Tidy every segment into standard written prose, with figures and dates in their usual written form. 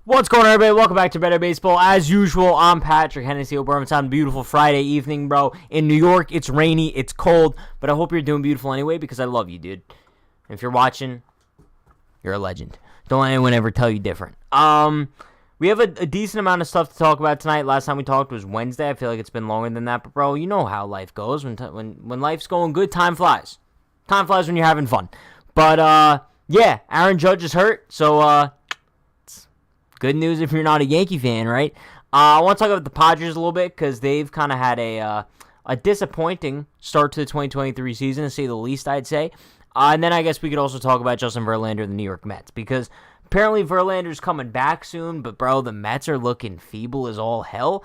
What's going on, everybody? Welcome back to Better Baseball. As usual, I'm Patrick Hennessy. Hope it's on a beautiful Friday evening, bro. In New York, it's rainy, it's cold, but I hope you're doing beautiful anyway because I love you, dude. If you're watching, you're a legend. Don't let anyone ever tell you different. We have a decent amount of stuff to talk about tonight. Last time we talked was Wednesday. I feel like it's been longer than that, but bro, you know how life goes. When life's going good, time flies. Time flies when you're having fun. But yeah, Aaron Judge is hurt, so good news if you're not a Yankee fan, right? I want to talk about the Padres a little bit because they've kind of had a disappointing start to the 2023 season, to say the least, I'd say. And then I guess we could also talk about Justin Verlander and the New York Mets because apparently Verlander's coming back soon, but, bro, the Mets are looking feeble as all hell.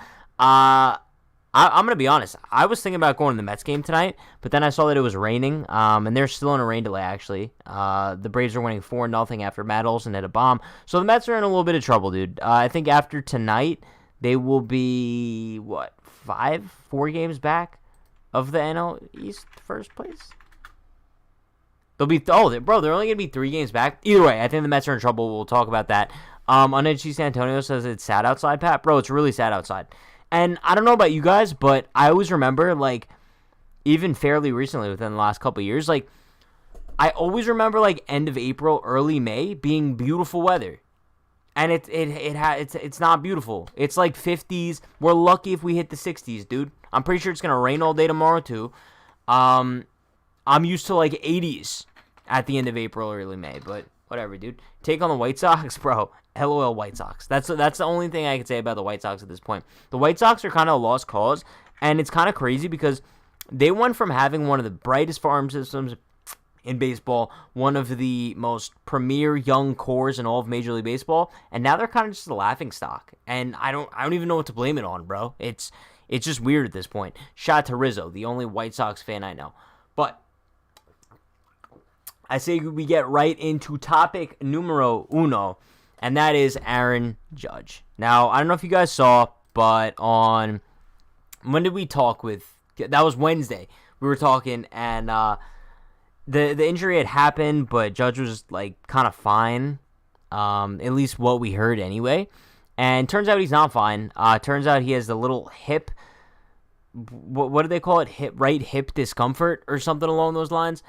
I'm going to be honest. I was thinking about going to the Mets game tonight, but then I saw that it was raining, and they're still in a rain delay, actually. The Braves are winning 4-0 after Matt Olson hit a bomb. So the Mets are in a little bit of trouble, dude. I think after tonight, they will be, 4 games back of the NL East first place? They'll be, they're only going to be 3 games back. Either way, I think the Mets are in trouble. We'll talk about that. Unechi Santonio says it's sad outside, Pat. Bro, it's really sad outside. And I don't know about you guys, but I always remember, even fairly recently within the last couple of years, I always remember, end of April, early May being beautiful weather. And it's not beautiful. It's 50s. We're lucky if we hit the 60s, dude. I'm pretty sure it's going to rain all day tomorrow, too. I'm used to, 80s at the end of April, early May, but whatever, dude. Take on the White Sox, bro. LOL White Sox. That's the only thing I can say about the White Sox at this point. The White Sox are kind of a lost cause, and it's kind of crazy because they went from having one of the brightest farm systems in baseball, one of the most premier young cores in all of Major League Baseball, and now they're kind of just a laughing stock. And I don't even know what to blame it on, bro. It's just weird at this point. Shout out to Rizzo, the only White Sox fan I know. But I say we get right into topic numero uno, and that is Aaron Judge. Now, I don't know if you guys saw, but when did we talk that was Wednesday. We were talking, and the injury had happened, but Judge was kind of fine, at least what we heard anyway. And turns out he's not fine. Turns out he has the little hip, what do they call it? Right hip discomfort or something along those lines.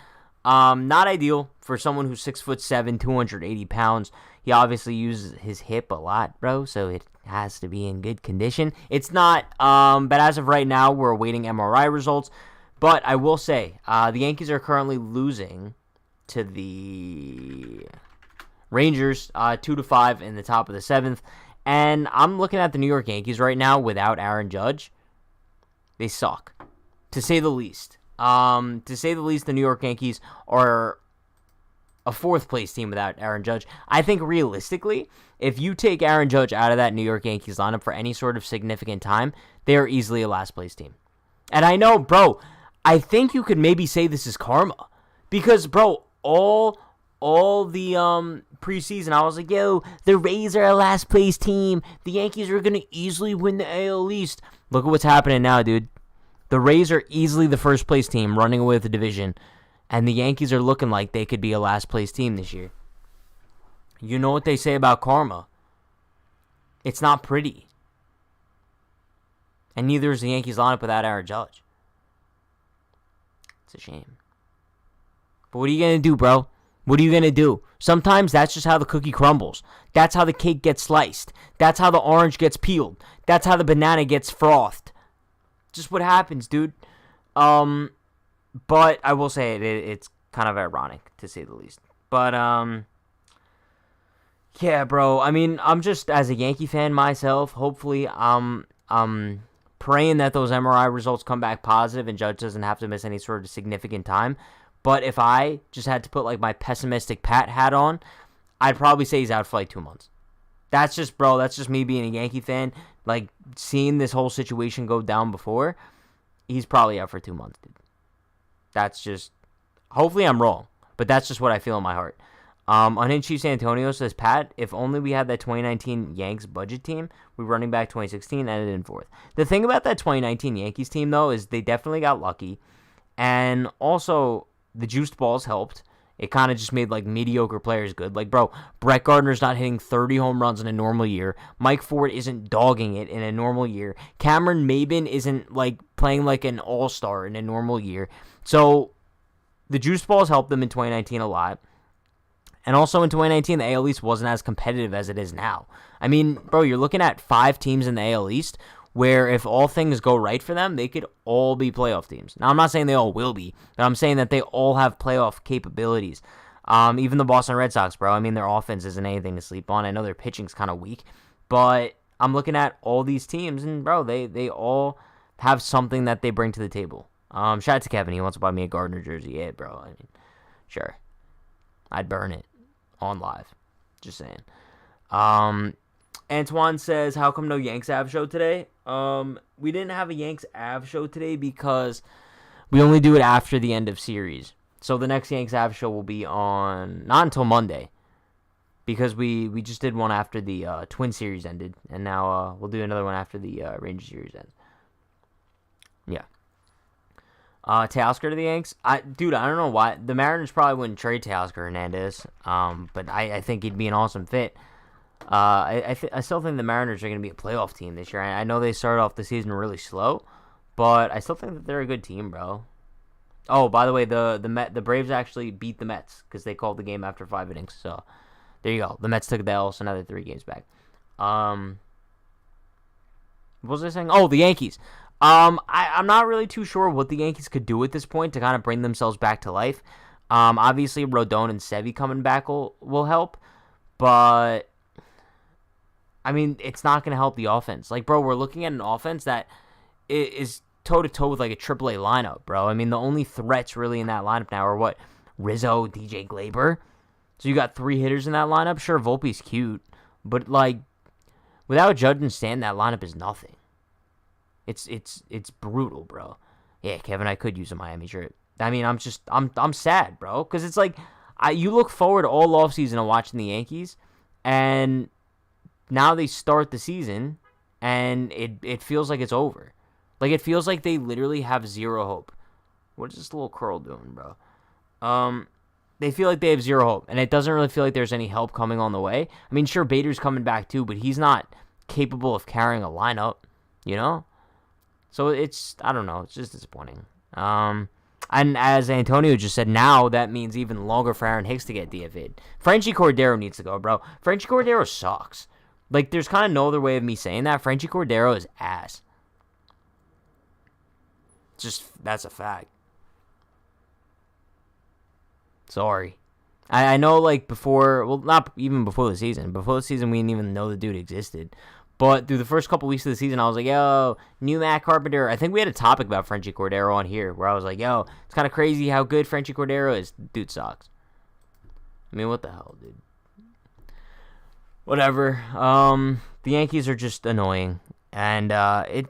Not ideal for someone who's 6'7", 280 pounds. He obviously uses his hip a lot, bro, so it has to be in good condition. It's not, but as of right now, we're awaiting MRI results. But I will say, the Yankees are currently losing to the Rangers, 2-5 in the top of the 7th. And I'm looking at the New York Yankees right now without Aaron Judge. They suck, to say the least. To say the least, the New York Yankees are a 4th place team without Aaron Judge. I think realistically, if you take Aaron Judge out of that New York Yankees lineup for any sort of significant time, they are easily a last place team. And I know, bro, I think you could maybe say this is karma. Because, bro, all the preseason, I was like, yo, the Rays are a last place team. The Yankees are going to easily win the AL East. Look at what's happening now, dude. The Rays are easily the first place team running away with the division, and the Yankees are looking like they could be a last place team this year. You know what they say about karma. It's not pretty. And neither is the Yankees lineup without Aaron Judge. It's a shame. But what are you going to do, bro? What are you going to do? Sometimes that's just how the cookie crumbles. That's how the cake gets sliced. That's how the orange gets peeled. That's how the banana gets frothed. Just what happens, dude. But I will say it's kind of ironic, to say the least. But, yeah, bro. I mean, I'm just, as a Yankee fan myself, hopefully I'm praying that those MRI results come back positive and Judge doesn't have to miss any sort of significant time. But if I just had to put, my pessimistic Pat hat on, I'd probably say he's out for, 2 months. That's just me being a Yankee fan. Seeing this whole situation go down before, he's probably out for 2 months, dude. That's just, hopefully I'm wrong, but that's just what I feel in my heart. Unechi Santonio says, Pat, if only we had that 2019 Yanks budget team, we running back 2016, ended in 4th. The thing about that 2019 Yankees team, though, is they definitely got lucky, and also the juiced balls helped, It kind of just made, like, mediocre players good. Like, bro, Brett Gardner's not hitting 30 home runs in a normal year. Mike Ford isn't dogging it in a normal year. Cameron Maybin isn't, like, playing like an all-star in a normal year. So, the juice balls helped them in 2019 a lot. And also in 2019, the AL East wasn't as competitive as it is now. I mean, bro, you're looking at 5 teams in the AL East where if all things go right for them, they could all be playoff teams. Now, I'm not saying they all will be, but I'm saying that they all have playoff capabilities. Even the Boston Red Sox, bro. I mean, their offense isn't anything to sleep on. I know their pitching's kind of weak, but I'm looking at all these teams, and, bro, they all have something that they bring to the table. Shout out to Kevin. He wants to buy me a Gardner jersey. Yeah, bro. I mean, sure. I'd burn it on live. Just saying. Antoine says, how come no Yanks Av show today? We didn't have a Yanks Av show today because we only do it after the end of series. So the next Yanks Av show will be on, not until Monday, because we just did one after the Twin series ended, and now we'll do another one after the Ranger series ends. Yeah. Teoscar to the Yanks? Dude, I don't know why. The Mariners probably wouldn't trade Teoscar Hernandez, but I think he'd be an awesome fit. I still think the Mariners are going to be a playoff team this year. I know they started off the season really slow, but I still think that they're a good team, bro. Oh, by the way, the Braves actually beat the Mets because they called the game after 5 innings. So there you go. The Mets took the L, so now they're 3 games back. What was I saying? Oh, the Yankees. I'm not really too sure what the Yankees could do at this point to kind of bring themselves back to life. Obviously, Rodon and Sevy coming back will help, but I mean, it's not going to help the offense. Like, bro, we're looking at an offense that is toe-to-toe with, like, a AAA lineup, bro. I mean, the only threats really in that lineup now are, what, Rizzo, DJ Glaber? So you got 3 hitters in that lineup? Sure, Volpe's cute, but, like, without Judge and Stanton, that lineup is nothing. It's brutal, bro. Yeah, Kevin, I could use a Miami shirt. I mean, I'm sad, bro, because it's like, you look forward all offseason to watching the Yankees, and now they start the season, and it feels like it's over. Like, it feels like they literally have zero hope. What is this little curl doing, bro? They feel like they have zero hope, and it doesn't really feel like there's any help coming on the way. I mean, sure, Bader's coming back too, but he's not capable of carrying a lineup, you know? So I don't know, it's just disappointing. And as Antonio just said, now that means even longer for Aaron Hicks to get DFA'd. Franchy Cordero needs to go, bro. Franchy Cordero sucks. Like, there's kind of no other way of me saying that. Franchy Cordero is ass. That's a fact. Sorry. I know, like, not even before the season. Before the season, we didn't even know the dude existed. But through the first couple weeks of the season, I was like, yo, new Matt Carpenter. I think we had a topic about Franchy Cordero on here where I was like, yo, it's kind of crazy how good Franchy Cordero is. Dude sucks. I mean, what the hell, dude? Whatever. The Yankees are just annoying. And, I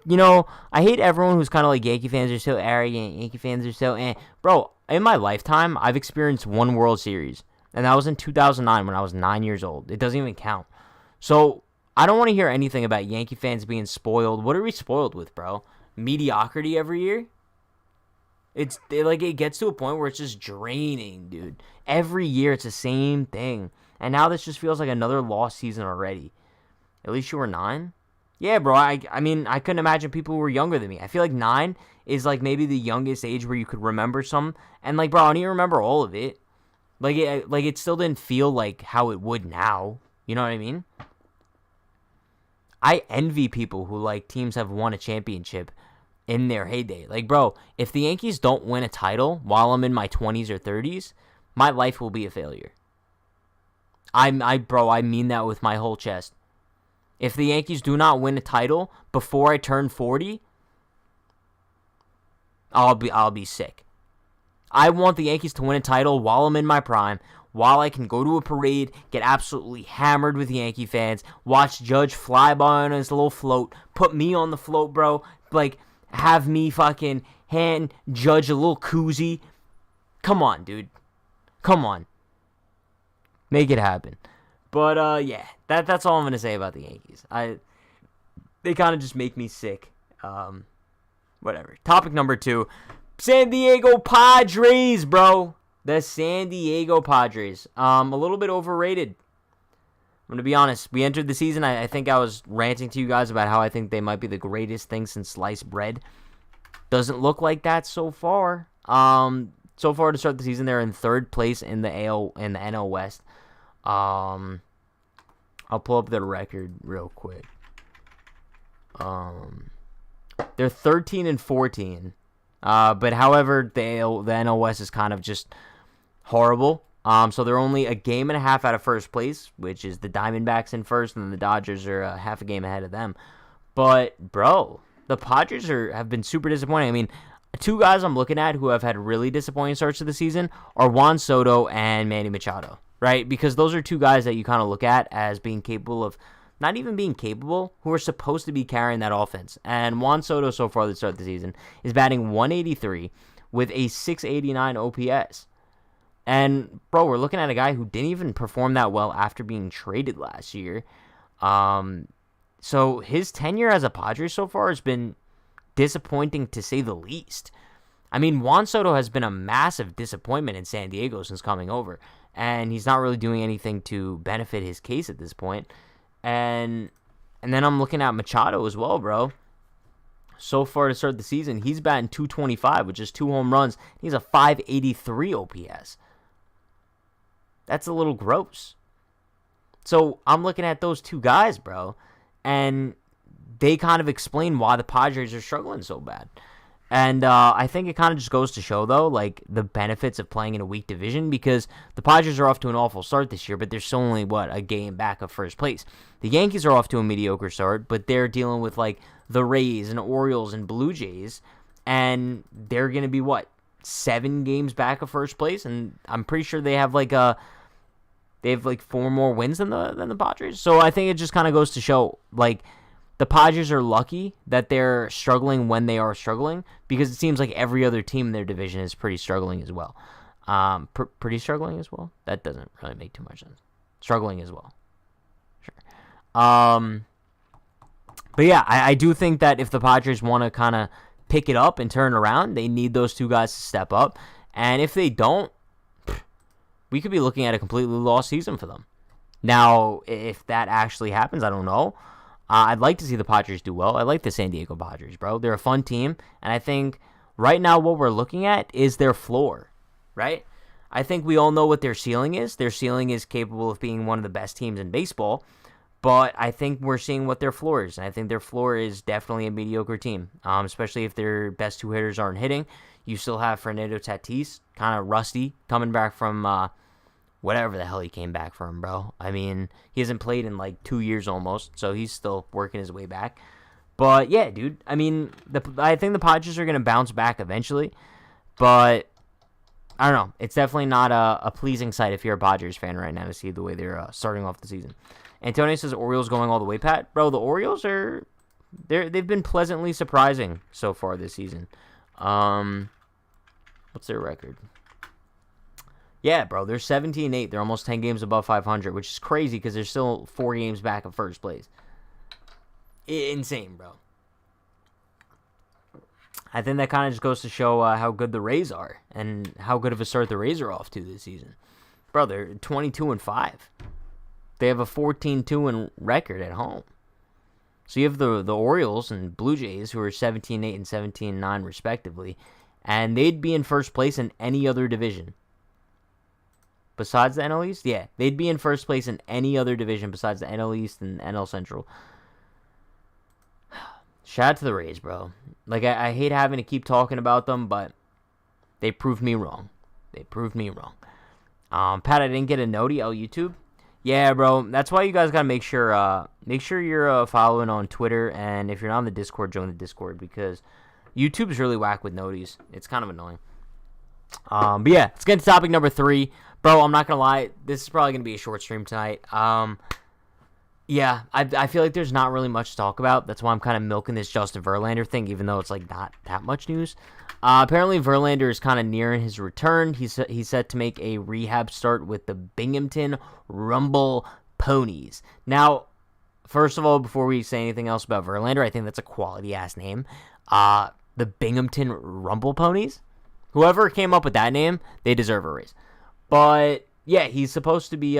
hate everyone who's kind of like, Yankee fans are so arrogant. Yankee fans are so Bro, in my lifetime, I've experienced one World Series. And that was in 2009 when I was 9 years old. It doesn't even count. So I don't want to hear anything about Yankee fans being spoiled. What are we spoiled with, bro? Mediocrity every year? It gets to a point where it's just draining, dude. Every year it's the same thing. And now this just feels like another lost season already. At least you were 9? Yeah, bro. I mean, I couldn't imagine people who were younger than me. I feel like 9 is like maybe the youngest age where you could remember some. And like, bro, I don't even remember all of it. It still didn't feel like how it would now. You know what I mean? I envy people who, like, teams have won a championship in their heyday. Like, bro, if the Yankees don't win a title while I'm in my 20s or 30s, my life will be a failure. I mean that with my whole chest. If the Yankees do not win a title before I turn 40, I'll be sick. I want the Yankees to win a title while I'm in my prime, while I can go to a parade, get absolutely hammered with Yankee fans, watch Judge fly by on his little float, put me on the float, bro, like, have me fucking hand Judge a little koozie. Come on, dude. Come on. Make it happen. But, yeah, that's all I'm going to say about the Yankees. They kind of just make me sick. Whatever. Topic number 2. San Diego Padres, bro. The San Diego Padres. A little bit overrated. I'm going to be honest. We entered the season, I think I was ranting to you guys about how I think they might be the greatest thing since sliced bread. Doesn't look like that so far. So far to start the season, they're in third place in the NL West. I'll pull up their record real quick. They're 13-14. But however, the NL West is kind of just horrible. So they're only a game and a half out of first place, which is the Diamondbacks in first, and the Dodgers are half a game ahead of them. But, bro, the Padres have been super disappointing. I mean, two guys I'm looking at who have had really disappointing starts to the season are Juan Soto and Manny Machado, right? Because those are two guys that you kind of look at as being capable of, not even being capable, who are supposed to be carrying that offense. And Juan Soto, so far to start the season, is batting .183 with a .689 OPS. And, bro, we're looking at a guy who didn't even perform that well after being traded last year. So his tenure as a Padre so far has been disappointing, to say the least. I mean, Juan Soto has been a massive disappointment in San Diego since coming over. And he's not really doing anything to benefit his case at this point. And then I'm looking at Machado as well, bro. So far to start the season, he's batting .225 with just 2 home runs. He's a .583 OPS. That's a little gross. So I'm looking at those two guys, bro, and they kind of explain why the Padres are struggling so bad. And I think it kind of just goes to show, though, like, the benefits of playing in a weak division, because the Padres are off to an awful start this year, but they're still only, a game back of first place. The Yankees are off to a mediocre start, but they're dealing with, like, the Rays and Orioles and Blue Jays, and they're going to be, 7 games back of first place? And I'm pretty sure they have, 4 more wins than the Padres. So I think it just kind of goes to show, the Padres are lucky that they're struggling when they are struggling, because it seems like every other team in their division is pretty struggling as well. Pretty struggling as well? That doesn't really make too much sense. Struggling as well. Sure. But yeah, I do think that if the Padres want to kind of pick it up and turn around, they need those two guys to step up. And if they don't, we could be looking at a completely lost season for them. Now, if that actually happens, I don't know. I'd like to see the Padres do well. I like the San Diego Padres, bro. They're a fun team. And I think right now what we're looking at is their floor, right? I think we all know what their ceiling is. Their ceiling is capable of being one of the best teams in baseball. But I think we're seeing what their floor is. And I think their floor is definitely a mediocre team, especially if their best 2 hitters aren't hitting. You still have Fernando Tatis, kind of rusty, coming back from whatever the hell he came back from, bro. I mean, he hasn't played in 2 years almost, so he's still working his way back. But yeah, dude, I mean, I think the Padres are going to bounce back eventually. But I don't know. It's definitely not a pleasing sight if you're a Padres fan right now to see the way they're starting off the season. Antonio says Orioles going all the way, Pat. Bro, the Orioles they've been pleasantly surprising so far this season. What's their record? Yeah, bro, they're 17-8. They're almost 10 games above 500, which is crazy because they're still 4 games back of first place. Insane, bro. I think that kind of just goes to show how good the Rays are and how good of a start the Rays are off to this season. Bro, they're 22-5. They have a 14-2 record at home. So you have the Orioles and Blue Jays, who are 17-8 and 17-9 respectively, and they'd be in first place in any other division. Besides the NL East? Yeah, they'd be in first place in any other division besides the NL East and NL Central. Shout out to the Rays, bro. I hate having to keep talking about them, but they proved me wrong. Pat, I didn't get a noti on YouTube. Yeah, bro. That's why you guys gotta make sure you're following on Twitter, and if you're not on the Discord, join the Discord, because YouTube's really whack with noties. It's kind of annoying. But yeah, let's get to topic number 3. Bro, I'm not going to lie. This is probably going to be a short stream tonight. Yeah, I feel like there's not really much to talk about. That's why I'm kind of milking this Justin Verlander thing, even though it's not that much news. Apparently, Verlander is kind of nearing his return. He's set to make a rehab start with the Binghamton Rumble Ponies. Now, first of all, before we say anything else about Verlander, I think that's a quality-ass name. The Binghamton Rumble Ponies? Whoever came up with that name, they deserve a raise. But yeah, he's supposed to be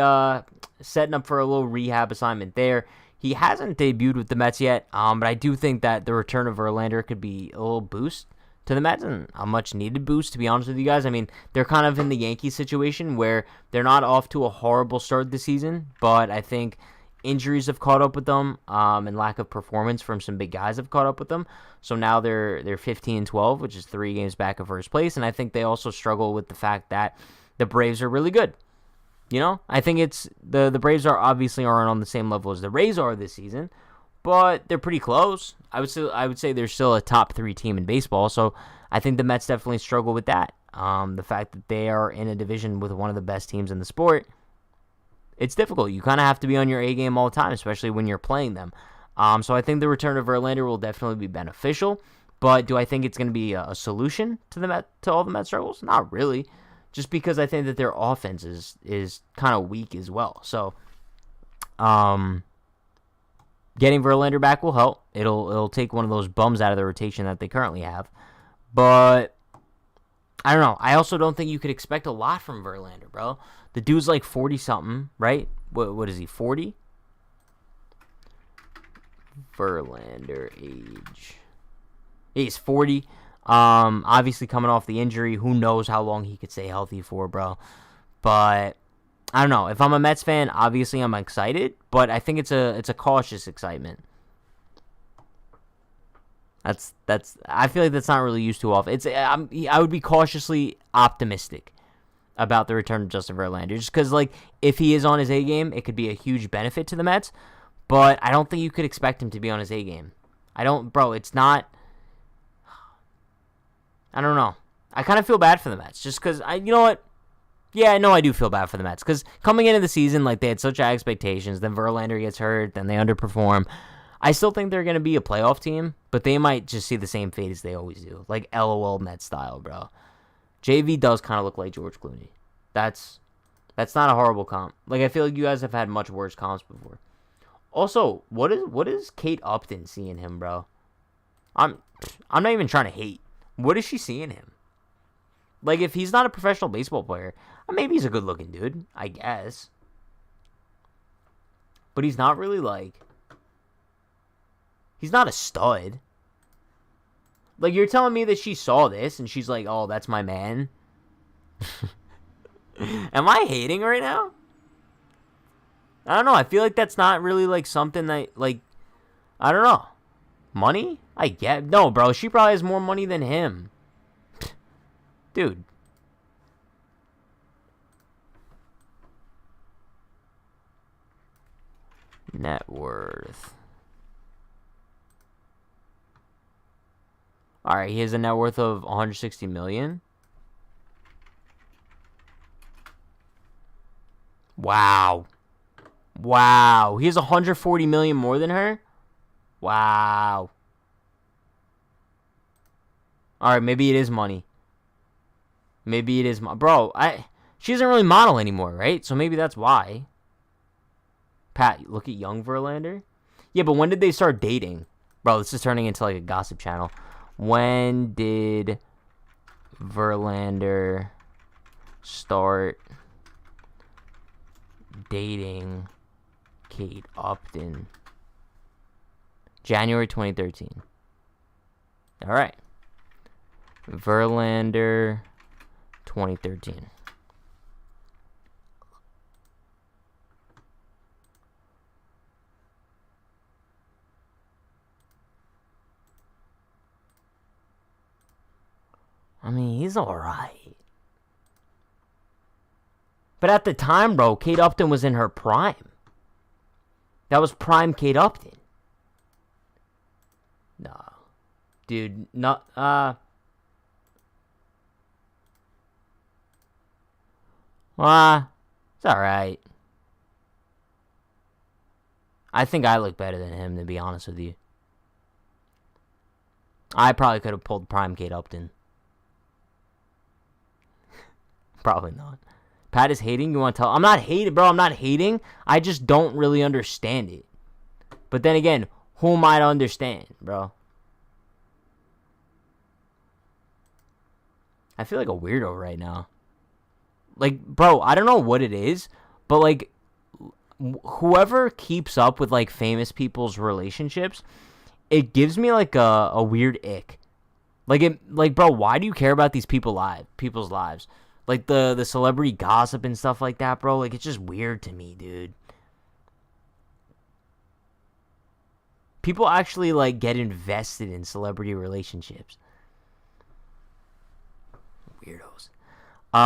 setting up for a little rehab assignment there. He hasn't debuted with the Mets yet, but I do think that the return of Verlander could be a little boost to the Mets, and a much-needed boost, to be honest with you guys. I mean, they're kind of in the Yankees situation where they're not off to a horrible start this season, but I think injuries have caught up with them, and lack of performance from some big guys have caught up with them. So now they're 15-12, which is 3 games back of first place, and I think they also struggle with the fact that the Braves are really good. You know, I think it's the Braves aren't on the same level as the Rays are this season, but they're pretty close. I would say they're still a top 3 team in baseball. So I think the Mets definitely struggle with that. The fact that they are in a division with one of the best teams in the sport, it's difficult. You kind of have to be on your A game all the time, especially when you're playing them. So I think the return of Verlander will definitely be beneficial. But do I think it's going to be a solution to all the Mets struggles? Not really. Just because I think that their offense is kind of weak as well. So, getting Verlander back will help. It'll take one of those bums out of the rotation that they currently have. But I don't know. I also don't think you could expect a lot from Verlander, bro. The dude's like 40-something, right? What is he, 40? Verlander age. He's 40. Obviously coming off the injury, who knows how long he could stay healthy for, bro. But I don't know. If I'm a Mets fan, obviously I'm excited, but I think it's a cautious excitement. I feel like that's not really used too often. I would be cautiously optimistic about the return of Justin Verlander, just because like if he is on his A game, it could be a huge benefit to the Mets. But I don't think you could expect him to be on his A game. It's not. I don't know. I kind of feel bad for the Mets, just because you know what? Yeah, I know I do feel bad for the Mets, because coming into the season, like, they had such high expectations, then Verlander gets hurt, then they underperform. I still think they're going to be a playoff team, but they might just see the same fate as they always do, like LOL Mets style, bro. JV does kind of look like George Clooney. That's not a horrible comp. Like, I feel like you guys have had much worse comps before. Also, what is Kate Upton seeing him, bro? I'm not even trying to hate. What is she seeing him? Like, if he's not a professional baseball player, maybe he's a good-looking dude, I guess. But he's not really, like... He's not a stud. Like, you're telling me that she saw this, and she's like, oh, that's my man? Am I hating right now? I don't know. I feel like that's not really, like, something that, like... I don't know. Money? I get... No, bro, she probably has more money than him. Dude. Net worth. Alright, he has a net worth of $160 million. Wow. Wow. He has $140 million more than her? Wow. Alright, maybe it is money. Maybe it is bro, she doesn't really model anymore, right? So maybe that's why. Pat, look at young Verlander. Yeah, but when did they start dating? Bro, this is turning into like a gossip channel. When did Verlander start dating Kate Upton? January 2013. All right. Verlander 2013. I mean, he's alright. But at the time, bro, Kate Upton was in her prime. That was prime Kate Upton. No. Dude, not, it's alright. I think I look better than him, to be honest with you. I probably could have pulled prime Kate Upton. Probably not. Pat is hating. You want to tell? I'm not hating, bro. I'm not hating. I just don't really understand it. But then again, who am I to understand, bro? I feel like a weirdo right now. Like, bro, I don't know what it is, but, like, whoever keeps up with, like, famous people's relationships, it gives me, like, a weird ick. Like, bro, why do you care about these people's lives? Like, the celebrity gossip and stuff like that, bro. Like, it's just weird to me, dude. People actually, like, get invested in celebrity relationships. Weirdos.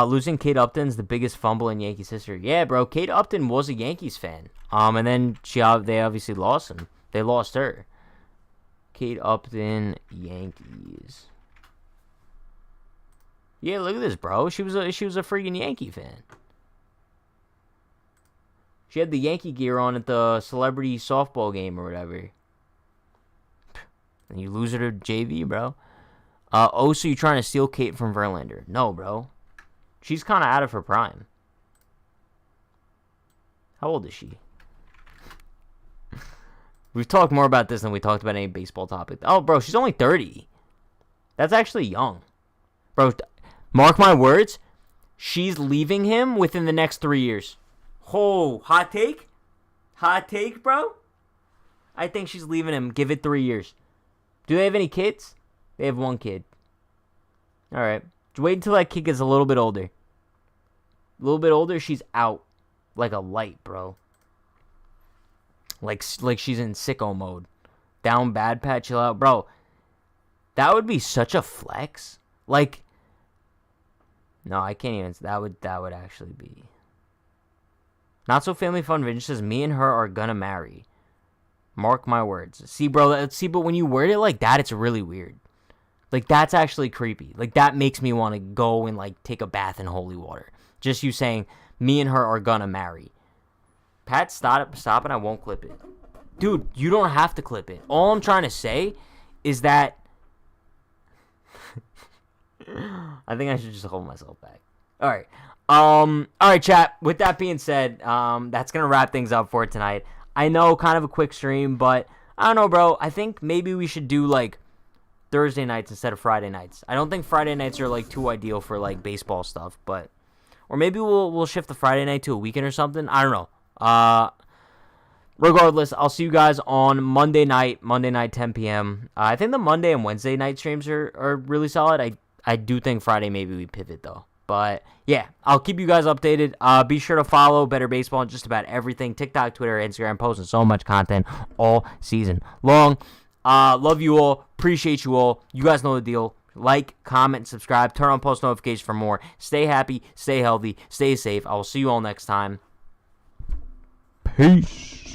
Losing Kate Upton's the biggest fumble in Yankees history. Yeah, bro. Kate Upton was a Yankees fan. And then they obviously lost him. They lost her. Kate Upton, Yankees. Yeah, look at this, bro. She was a freaking Yankee fan. She had the Yankee gear on at the celebrity softball game or whatever. And you lose her to JV, bro. So you're trying to steal Kate from Verlander? No, bro. She's kind of out of her prime. How old is she? We've talked more about this than we talked about any baseball topic. Oh, bro, she's only 30. That's actually young. Bro, mark my words. She's leaving him within the next 3 years. Oh, hot take? Hot take, bro? I think she's leaving him. Give it 3 years. Do they have any kids? They have one kid. All right. Wait until that kid gets a little bit older. A little bit older, she's out like a light, bro. Like she's in sicko mode. Down bad pat, chill out. Bro, that would be such a flex. Like, no, I can't even. That would actually be. Not So Family Fun Vintage says, me and her are gonna marry. Mark my words. See, bro, but when you word it like that, it's really weird. Like, that's actually creepy. Like, that makes me want to go and, like, take a bath in holy water. Just you saying, me and her are gonna marry. Pat, stop it. I won't clip it. Dude, you don't have to clip it. All I'm trying to say is that... I think I should just hold myself back. All right. All right, chat. With that being said, that's going to wrap things up for tonight. I know, kind of a quick stream, but I don't know, bro. I think maybe we should do, like, Thursday nights instead of Friday nights. I don't think Friday nights are, like, too ideal for, like, baseball stuff, but... Or maybe we'll shift the Friday night to a weekend or something. I don't know. Regardless, I'll see you guys on Monday night, 10 p.m. I think the Monday and Wednesday night streams are really solid. I do think Friday maybe we pivot, though. But, yeah, I'll keep you guys updated. Be sure to follow Better Baseball on just about everything. TikTok, Twitter, Instagram, posting so much content all season long. Love you all. Appreciate you all. You guys know the deal. Like, comment, subscribe. Turn on post notifications for more. Stay happy. Stay healthy. Stay safe. I will see you all next time. Peace.